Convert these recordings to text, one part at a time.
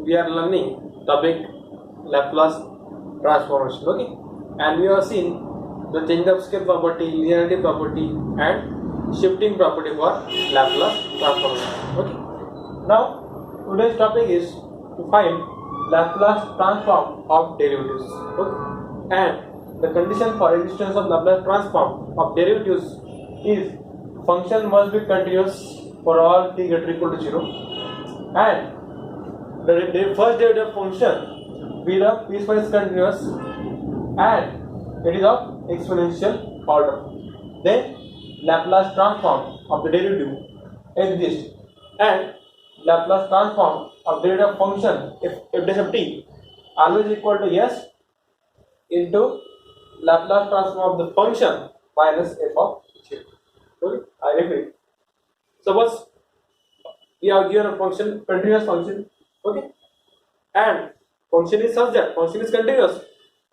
we are learning topic Laplace transformation. Okay, and we have seen the change of scale property, linearity property, and shifting property for Laplace transformation. Okay, now today's topic is to find Laplace transform of derivatives. Okay, and the condition for existence of Laplace transform of derivatives is function must be continuous for all t greater equal to 0, and the first derivative function be the piecewise continuous and it is of exponential order. Then Laplace transform of the derivative exists, and Laplace transform of derivative function if dash of t always equal to s into Laplace transform of the function minus f of 0. Okay, I repeat. Suppose we have given a function, continuous function, okay, and function is such that function is continuous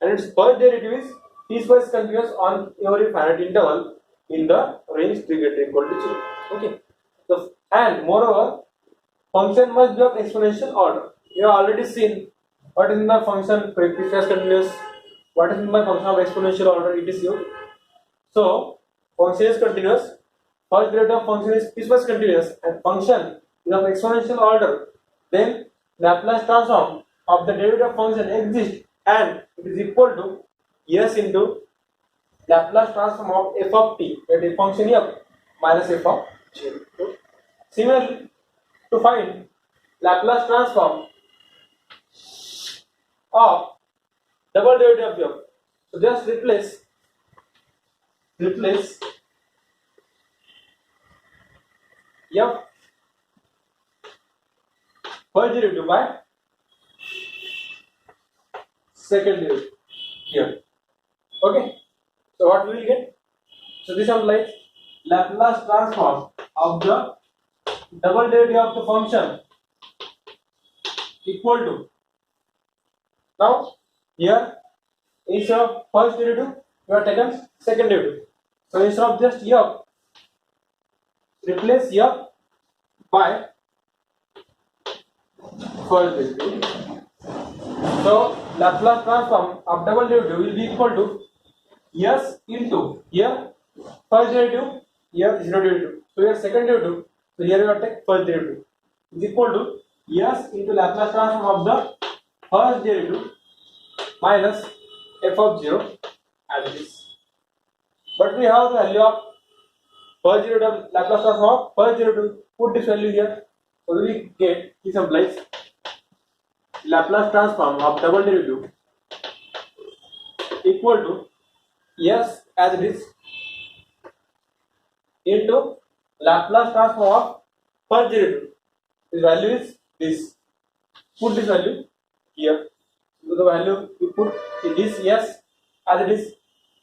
and its first derivative is piecewise continuous on every finite interval in the range t greater equal to 0. Okay, so and moreover function must be of exponential order. You have already seen what is my function piecewise continuous, what is my function of exponential order, it is you. So function is continuous, first derivative of function is piecewise continuous, and function is of exponential order. Then Laplace transform of the derivative function exists, and it is equal to s into Laplace transform of f of t, that is function f minus f of 0. Similarly, to find Laplace transform of double derivative of f, so just replace f first derivative by second derivative here. Okay, so what we will get? So this is like Laplace transform of the double derivative of the function equal to, now here instead of first derivative we have taken second derivative. So instead of just f, replace f by first derivative. So Laplace transform of double derivative will be equal to s into here first derivative, here zero derivative. So here second derivative. So here we have take first derivative is equal to s into Laplace transform of the first derivative minus f of 0 as it is. But we have the value of first derivative Laplace transform of first derivative. Put this value here. So we get this implies Laplace transform of double derivative equal to s as it is into Laplace transform of first derivative. This value is this. Put this value here. So the value you put this s as it is.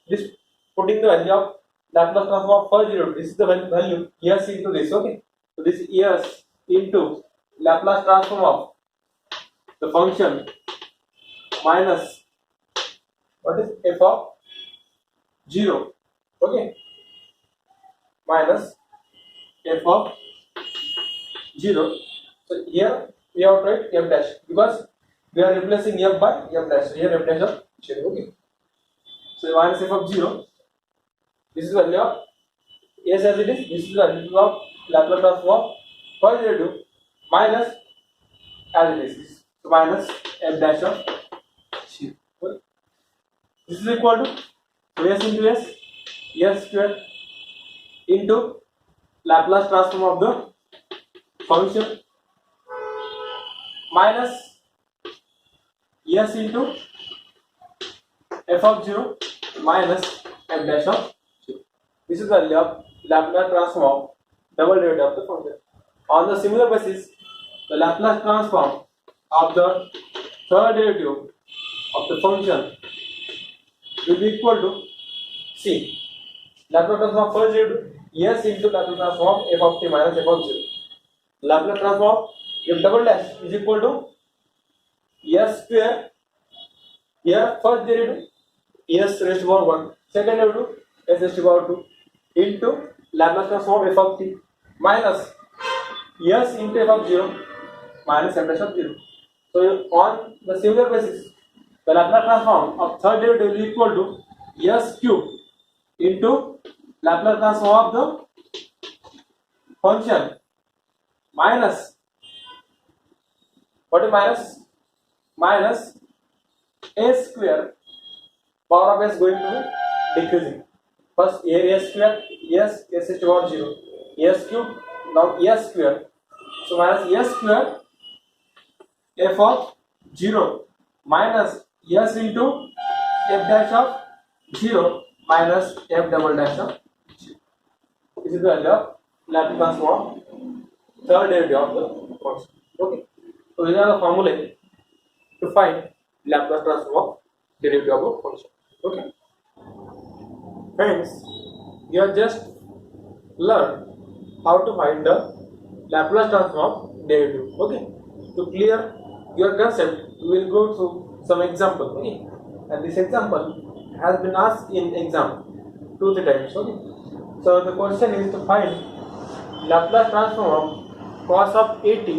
This putting the value of Laplace transform of first derivative. This is the value s into this. Okay. So this s into Laplace transform of the function minus what is f of 0, okay, minus f of 0. So here we have to write f dash because we are replacing f by f dash. So here f dash of 0, okay. So minus f of 0. This is the value of s as it is. This is the value of Laplace transform of first derivative minus as it is. So minus f dash of 0. Okay. This is equal to s into s square into Laplace transform of the function minus s into f of 0 minus f dash of 0. This is the value of Laplace transform of double derivative of the function. On the similar basis, the Laplace transform of the third derivative of the function will be equal to c Laplace transform of first derivative s into Laplace transform of f of t minus f of 0. Laplace transform of f double dash is equal to s square, here first derivative s raised to power 1, second derivative s raised to power 2 into Laplace transform of f of t minus s into f of 0 minus f dash of 0. So on the similar basis, the Laplace transform of third derivative will equal to s cube into Laplace transform of the function minus, what is minus? Minus a square, power of s going to be decreasing. First a square, s is to power 0, s cube, now s square, so minus s square f of 0 minus s into f dash of 0 minus f double dash of 0. This is the value of Laplace transform of third derivative of the function. Okay, so these are the formulae to find Laplace transform of derivative of a function. Okay, friends, you have just learned how to find the Laplace transform of derivative. Okay, to clear your concept, we will go through some example. Okay, and this example has been asked in exam 2-3 times. Okay, so the question is to find Laplace transform of cos of 80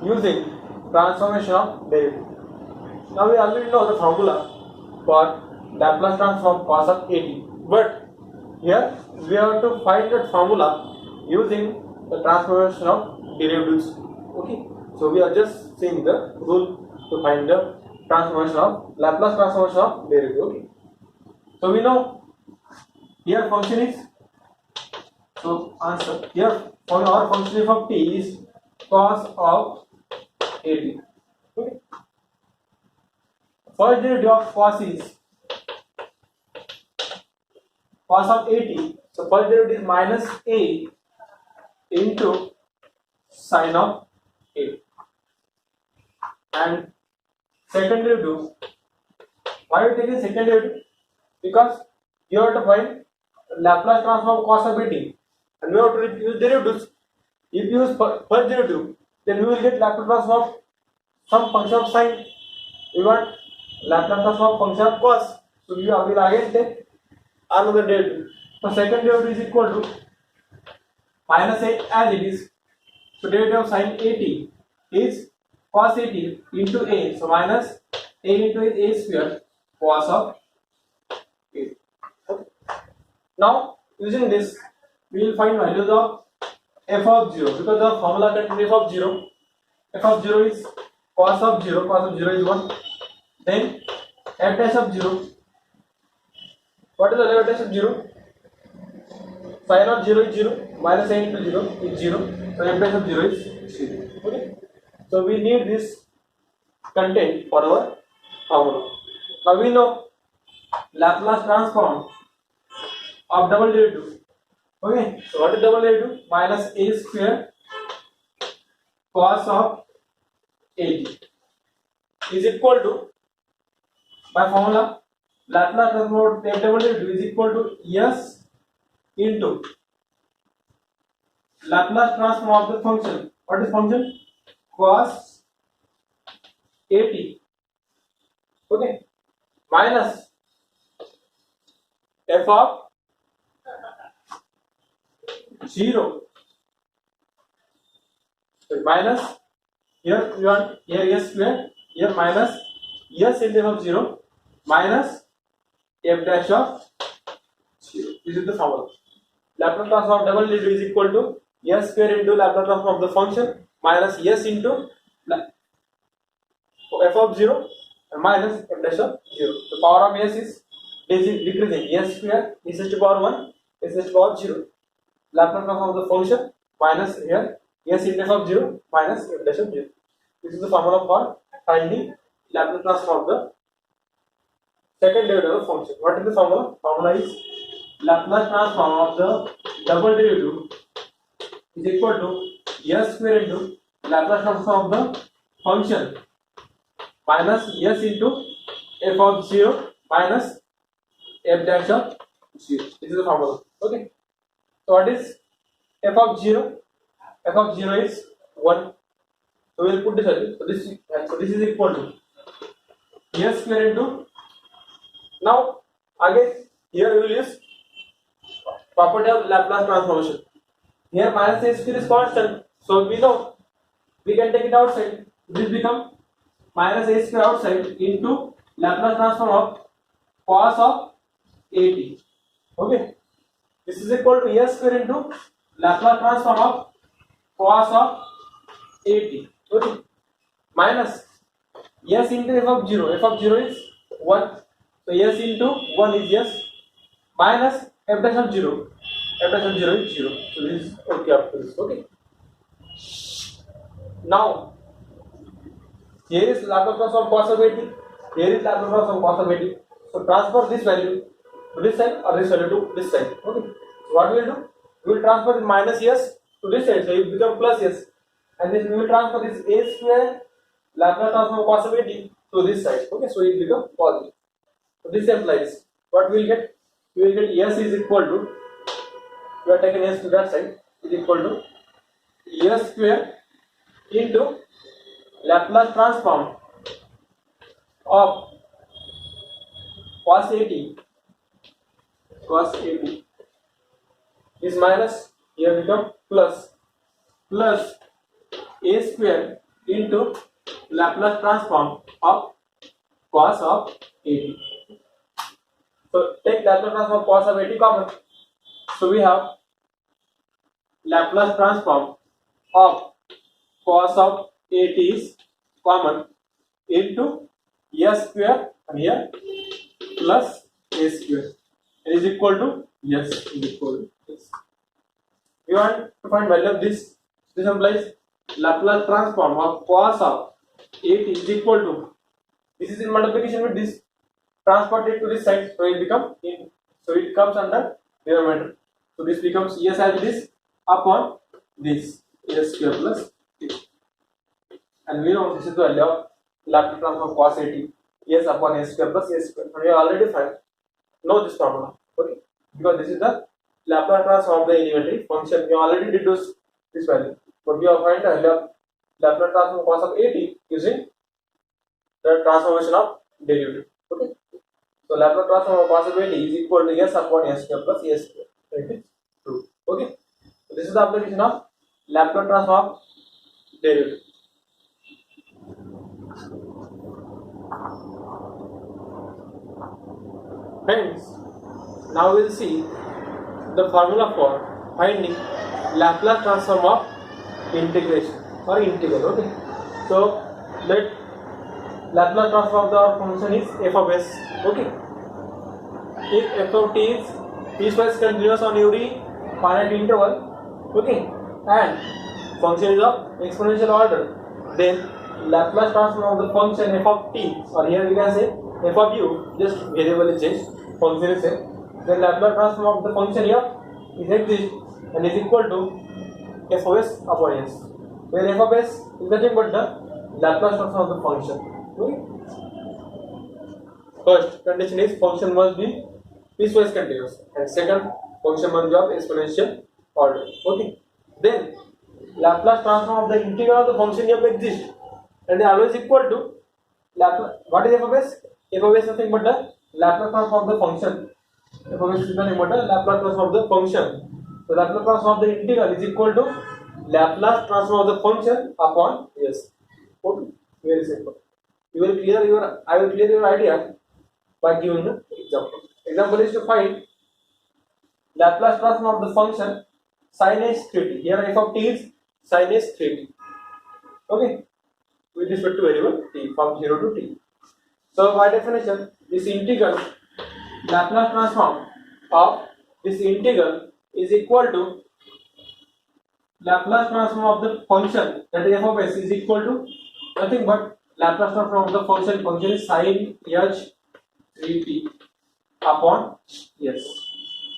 using transformation of derivative. Now we already know the formula for Laplace transform cos of 80, but here we have to find that formula using the transformation of derivatives. Okay, so we are just seeing the rule to find the transformation of Laplace transformation of derivative. Okay, so we know here function is, so answer here for our function f of t is cos of 80. Okay, first derivative of cos is cos of 80, so first derivative is minus a into sine of 80, and second derivative, why we taking second derivative? Because you have to find Laplace transform of cos of 80 and we have to use derivatives. If you use first derivative, then we will get Laplace transform of some function of sine. We want Laplace transform of function of cos, so we will again take another derivative. So second derivative is equal to minus a as it is. So derivative of sine 80 is cos 80 into a, so minus a into a square cos of 80. Okay. Now using this we will find values of f of 0, because the formula contains f of 0. F of 0 is cos of 0, cos of 0 is 1. Then f dash of 0, what is the f dash of 0? Sine of 0 is 0, minus a into 0 is 0, so f dash of 0 is 0. Okay, so we need this content for our formula. Now we know Laplace transform of double derivative. Okay, so what is double derivative? Minus a square cos of 80 is equal to, by formula, Laplace transform of double derivative is equal to s into Laplace transform of the function. What is function? Cos 80. Okay, minus f of 0. So minus here you want here s square, here minus s into f of 0 minus f dash of 0. This is the formula. Laplace transform of double derivative is equal to s square into Laplace transform of the function minus s into f of 0 and minus f dash of 0. The power of s is decreasing, s square is to power 1, s to power 0. Laplace transform of the function minus here s into f of 0 minus f dash of 0. This is the formula for finding Laplace transform of the second derivative of the function. What is the formula? Formula is Laplace transform of the double derivative is equal to s square into Laplace transform of the function minus s into f of 0 minus f dash of 0. This is the formula. Okay. So what is f of 0? F of 0 is 1. So we will put this value. So this is equal to s square into, now again here we will use property of Laplace transformation. Here minus a square is constant, so we know we can take it outside. This become minus a square outside into Laplace transform of cos of at. Okay, this is equal to a square into Laplace transform of cos of at. Okay, minus s into f of 0. F of 0 is 1. So s into 1 is yes, minus f dash of 0. F dash of 0 is 0. So this is okay up to this. Okay. Now here is Laplace transform cos of 80. Here is Laplace transform cos of 80. So transfer this value to this side or this value to this side. Okay. So what we will do? We will transfer the minus s to this side. So it becomes plus s. And then we will transfer this a square Laplace transform cos of 80 to this side. Okay. So it becomes positive. So this implies what we will get? We will get s is equal to, we are taking s to that side, is equal to s square into Laplace transform of cos 80 is minus, here become plus a square into Laplace transform of cos of 80. So take Laplace transform of cos of 80 common. So we have Laplace transform of cos of 80 is common into s square and here plus a square is equal to s is equal to this. We want to find value of this. This implies Laplace transform of cos of 80 is equal to, this is in multiplication with this, transport it to this side, so it becomes in, so it comes under denominator. So this becomes s as this upon this s square plus this. And we know this is the value of Laplace transform of cos 80, s upon s square plus s square. And we already know this formula. Okay, because this is the Laplace transform of the elementary function. We already deduced this value, but we are find the value of Laplace transform of cos of 80 using the transformation of derivative. Okay, so Laplace transform of cos of 80 is equal to s upon s square plus s square. It is true. Okay, so this is the application of Laplace transform of derivative. Friends, now we will see the formula for finding Laplace transform of integration or integral. Okay, so let Laplace transform of the function is f of s. Okay, if f of t is piecewise continuous on every finite interval, okay, and function is of exponential order, then Laplace transform of the function f of t, or here we can say f of u, just variable is changed, function is same. Then Laplace transform of the function here is exist and is equal to f of s upon s, where f of s is nothing but the Laplace transform of the function. Okay? First condition is function must be piecewise continuous, and second, function must be of exponential order. Okay. Then Laplace transform of the integral of the function f exists and they are always equal to Laplace. What is f of s? F of s is nothing but the Laplace transform of the function. F of s is nothing but the Laplace transform of the function. So Laplace transform of the integral is equal to Laplace transform of the function upon s. Okay, very simple. I will clear your idea by giving the example. Example is to find Laplace transform of the function sin h 3t. Here f of t is sin h 3t. Okay, with respect to variable t from 0 to t. So by definition, this integral Laplace transform of this integral is equal to Laplace transform of the function, that is f of s, is equal to nothing but Laplace transform of the function is sin h 3t upon s.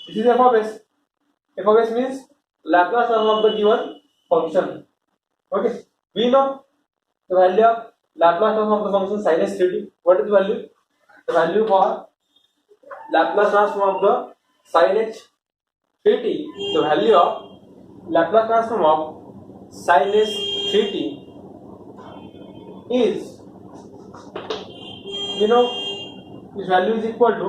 This is f of s. F of s means Laplace transform of the given function. Okay, we know the value of Laplace transform of the function sin h 3t. What is the value? The value for Laplace transform of the sin h 3t, the value of Laplace transform of sin h 3t is, you know, this value is equal to,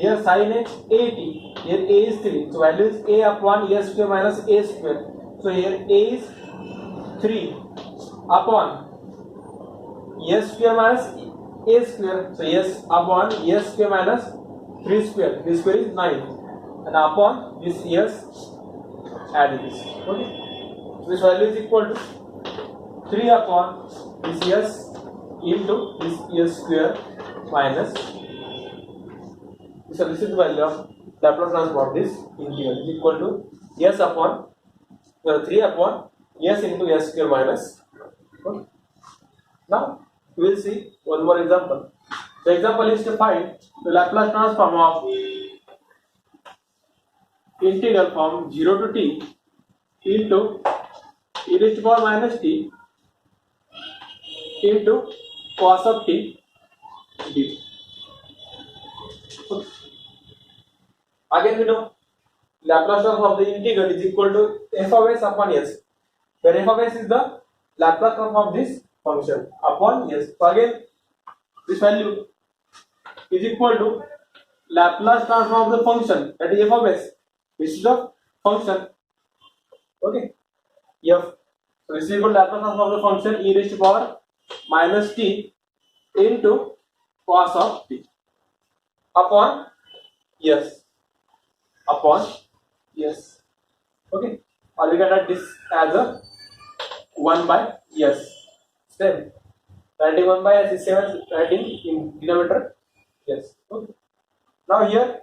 here sin h 80, here a is 3, so value is a upon a square minus a square. So here a is 3 upon s square minus a square. So s upon s square minus 3 square. 3 square is 9, and upon this s add this. Okay. So this value is equal to 3 upon this s into this s square minus. So this is the value of Laplace transform of this integral is equal to s upon 3 upon s into s square minus. Okay. Now we will see one more example. The example is to find the Laplace transform of integral from 0 to t into e raised to power minus t into cos of t dt. Again we know Laplace transform of the integral is equal to f of s upon s, where f of s is the Laplace transform of this function upon s. So again this value is equal to Laplace transform of the function, that is f of s, which is the function. Okay, f. So this is equal to Laplace transform of the function e raised to power minus t into cos of t upon s. Okay, or we can write this as a 1 by s. Then writing 1 by s is same as writing in denominator s. Okay. Now here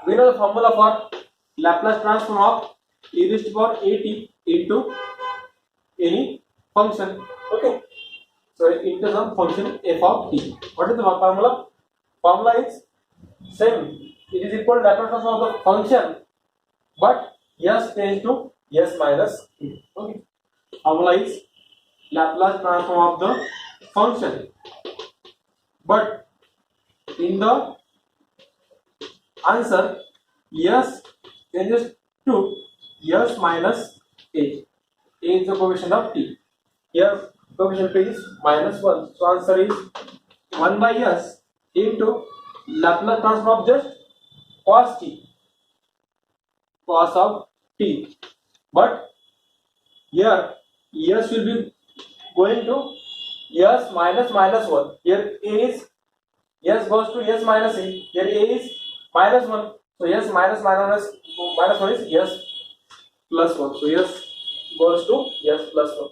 we know the formula for Laplace transform of e raised to power at into any function. Okay. So into some function f of t. What is the formula? Formula is same. It is equal to Laplace transform of the function, but s tends to s minus t. Okay. Formula is Laplace transform of the function, but in the answer s changes to s minus a. A is the coefficient of t. Here coefficient p is minus 1. So answer is 1 by s into Laplace transform of just cos of t. But here s will be going to s minus 1. Here a is s goes to s minus a. Here a is minus 1. So s minus 1 is s plus 1. So s goes to s plus 1.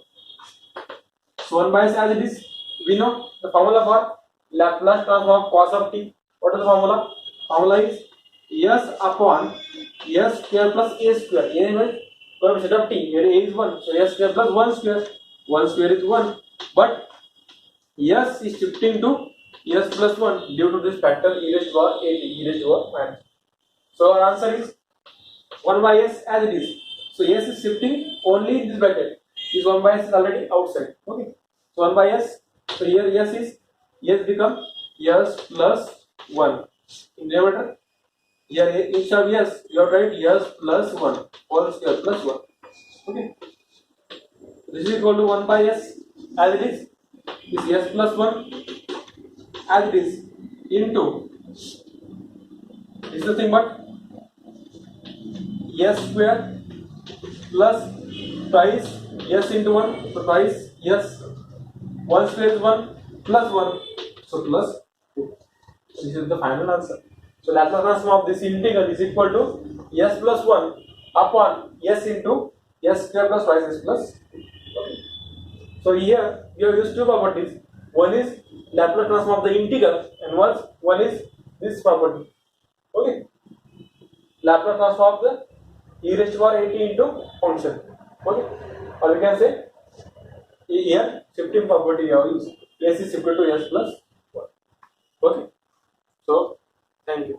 So 1 by s as it is. We know the formula for Laplace transform of cos of t. What is the formula? Formula is s upon s square plus a square. A is coefficient of t. Here a is 1. So s square plus 1 square. 1 square is 1. But s is shifting to s plus 1 due to this factor e raised to power at, e raised to power minus. So our answer is 1 by s as it is. So s is shifting only in this bracket. This 1 by s is already outside. Okay. So 1 by s. So here s become s plus 1 in denominator. Here instead of s you have to write s plus 1 whole square plus 1. Okay. This is equal to 1 by s as it is. This s plus 1 as it is into this is nothing but s square plus twice s into 1. So twice s 1 square is 1 plus 1. So plus 2. This is the final answer. So Laplace transform of this integral is equal to s plus 1 upon s into s square plus twice s plus 2. Okay. So here we have used two properties. One is Laplace transform of the integral, and one is this property. Okay. Laplace transform of the e raised to power at into function. Okay. Or we can say here shifting property we have used. S is equal to s plus 1. Okay. So thank you.